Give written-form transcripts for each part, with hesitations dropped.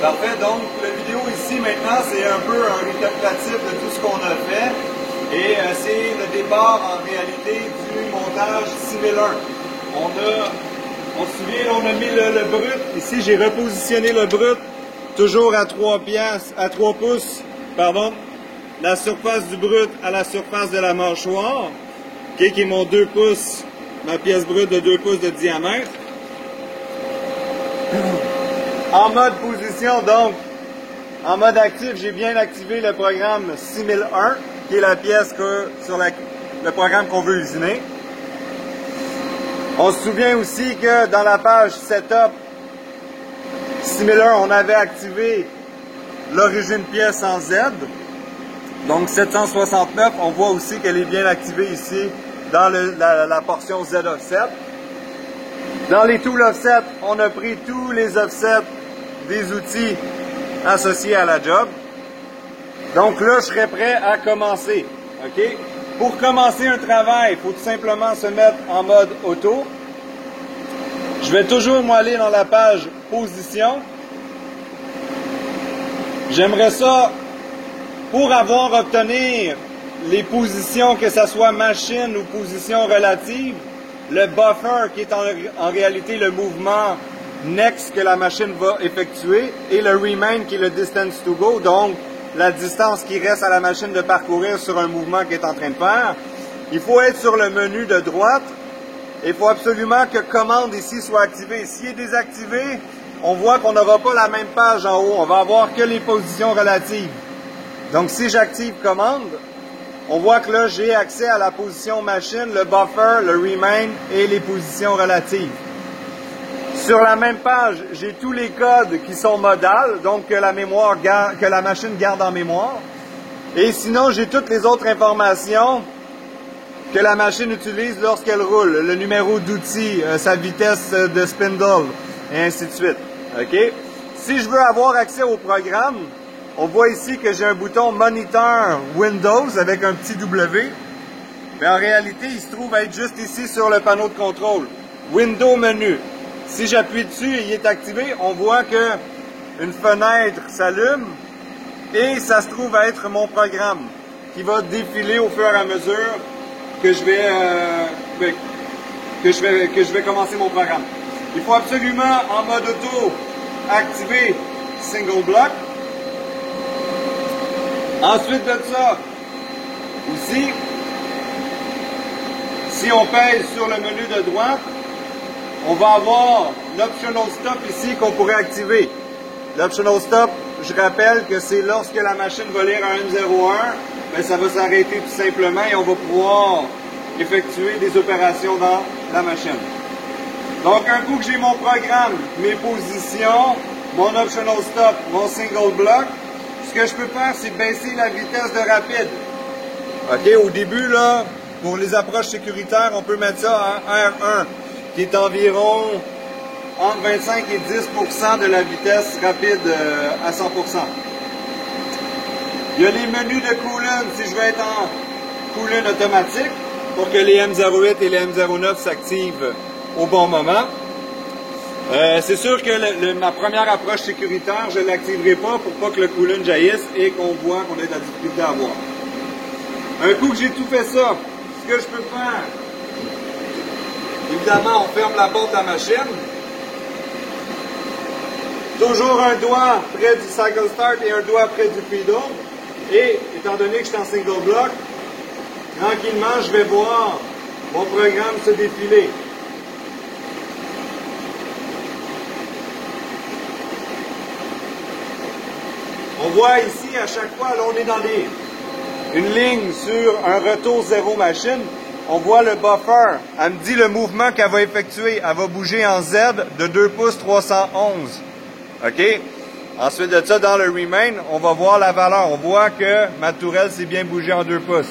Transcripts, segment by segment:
Parfait, donc la vidéo ici maintenant c'est un peu un récapitulatif de tout ce qu'on a fait et c'est le départ en réalité du montage 6001. On se souvient, on a mis le brut, ici j'ai repositionné le brut toujours à 3 pouces, pardon, la surface du brut à la surface de la mâchoire, okay, qui est mon 2 pouces, ma pièce brute de 2 pouces de diamètre. En mode position, donc, en mode actif, j'ai bien activé le programme 6001, qui est la pièce sur le programme qu'on veut usiner. On se souvient aussi que dans la page Setup 6001, on avait activé l'origine pièce en Z. Donc 769, on voit aussi qu'elle est bien activée ici dans la portion Z Offset. Dans les Tool Offset, on a pris tous les offsets des outils associés à la job. Donc là, je serais prêt à commencer. OK? Pour commencer un travail, il faut tout simplement se mettre en mode auto. Je vais toujours aller dans la page position. J'aimerais ça, pour obtenir les positions, que ce soit machine ou position relative, le buffer qui est en réalité le mouvement next que la machine va effectuer et le remain qui est le distance to go, donc la distance qui reste à la machine de parcourir sur un mouvement qu'elle est en train de faire. Il faut être sur le menu de droite et il faut absolument que commande ici soit activée. S'il est désactivé, on voit qu'on n'aura pas la même page en haut, on va avoir que les positions relatives. Donc si j'active commande, on voit que là j'ai accès à la position machine, le buffer, le remain et les positions relatives. Sur la même page, j'ai tous les codes qui sont modales, donc que la machine garde en mémoire. Et sinon, j'ai toutes les autres informations que la machine utilise lorsqu'elle roule. Le numéro d'outil, sa vitesse de spindle, et ainsi de suite. OK? Si je veux avoir accès au programme, on voit ici que j'ai un bouton Monitor Windows avec un petit W. Mais en réalité, il se trouve être juste ici sur le panneau de contrôle. Window menu. Si j'appuie dessus et il est activé, on voit que une fenêtre s'allume et ça se trouve à être mon programme qui va défiler au fur et à mesure que je vais commencer mon programme. Il faut absolument, en mode auto, activer Single Block. Ensuite de ça, aussi, si on pèse sur le menu de droite, on va avoir l'Optional Stop ici qu'on pourrait activer. L'Optional Stop, je rappelle que c'est lorsque la machine va lire un M01, ben ça va s'arrêter tout simplement et on va pouvoir effectuer des opérations dans la machine. Donc un coup que j'ai mon programme, mes positions, mon Optional Stop, mon Single Block, ce que je peux faire, c'est baisser la vitesse de rapide. OK, au début, là, pour les approches sécuritaires, on peut mettre ça en R1, qui est environ entre 25 et 10% de la vitesse rapide à 100%. Il y a les menus de coolant, si je veux être en coolant automatique, pour que les M08 et les M09 s'activent au bon moment. C'est sûr que ma première approche sécuritaire, je ne l'activerai pas pour pas que le coolant jaillisse et qu'on voit qu'on ait de la difficulté à voir. Un coup que j'ai tout fait ça, ce que je peux faire, évidemment, on ferme la porte de la machine. Toujours un doigt près du Cycle Start et un doigt près du Pedal. Et, étant donné que je suis en Single Block, tranquillement, je vais voir mon programme se défiler. On voit ici, à chaque fois, là, on est dans une ligne sur un retour zéro machine. On voit le buffer. Elle me dit le mouvement qu'elle va effectuer. Elle va bouger en Z de 2 pouces 311. OK? Ensuite de ça, dans le remain, on va voir la valeur. On voit que ma tourelle s'est bien bougée en 2 pouces.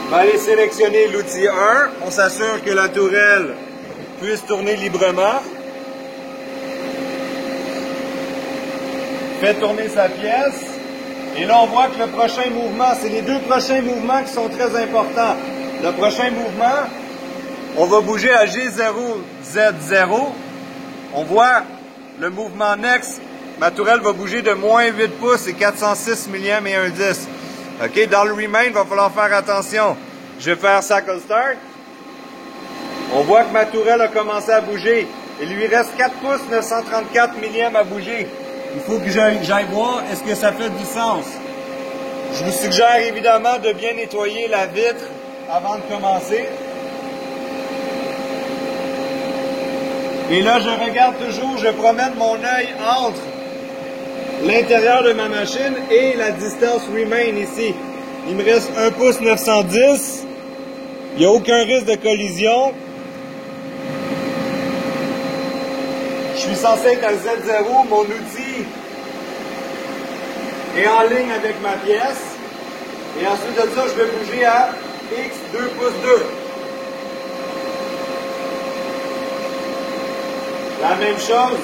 On va aller sélectionner l'outil 1. On s'assure que la tourelle puisse tourner librement. Fait tourner sa pièce. Et là, on voit que le prochain mouvement, c'est les deux prochains mouvements qui sont très importants. Le prochain mouvement, on va bouger à G0, Z0. On voit le mouvement next. Ma tourelle va bouger de moins 8 pouces et 406 millièmes et 1/10. OK, dans le remain, il va falloir faire attention. Je vais faire cycle start. On voit que ma tourelle a commencé à bouger. Il lui reste 4 pouces 934 millièmes à bouger. Il faut que j'aille voir est-ce que ça fait du sens. Je vous suggère évidemment de bien nettoyer la vitre avant de commencer. Et là, je regarde toujours, je promène mon œil entre l'intérieur de ma machine et la distance remain ici. Il me reste 1 pouce 910. Il n'y a aucun risque de collision. Je suis censé être à Z0, mon outil est en ligne avec ma pièce. Et ensuite de ça, je vais bouger à X 2 pouces 2. La même chose,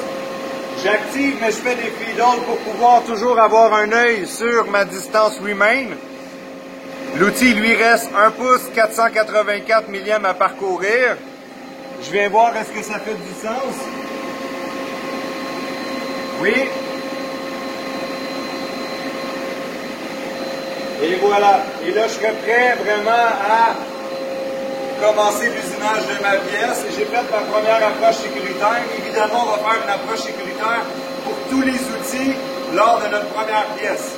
j'active mais je fais des feed-all pour pouvoir toujours avoir un œil sur ma distance remain. L'outil lui reste 1 pouce 484 millièmes à parcourir. Je viens voir est-ce que ça fait du sens. Oui. Et voilà. Et là, je serai prêt vraiment à commencer l'usinage de ma pièce. J'ai fait ma première approche sécuritaire. Évidemment, on va faire une approche sécuritaire pour tous les outils lors de notre première pièce.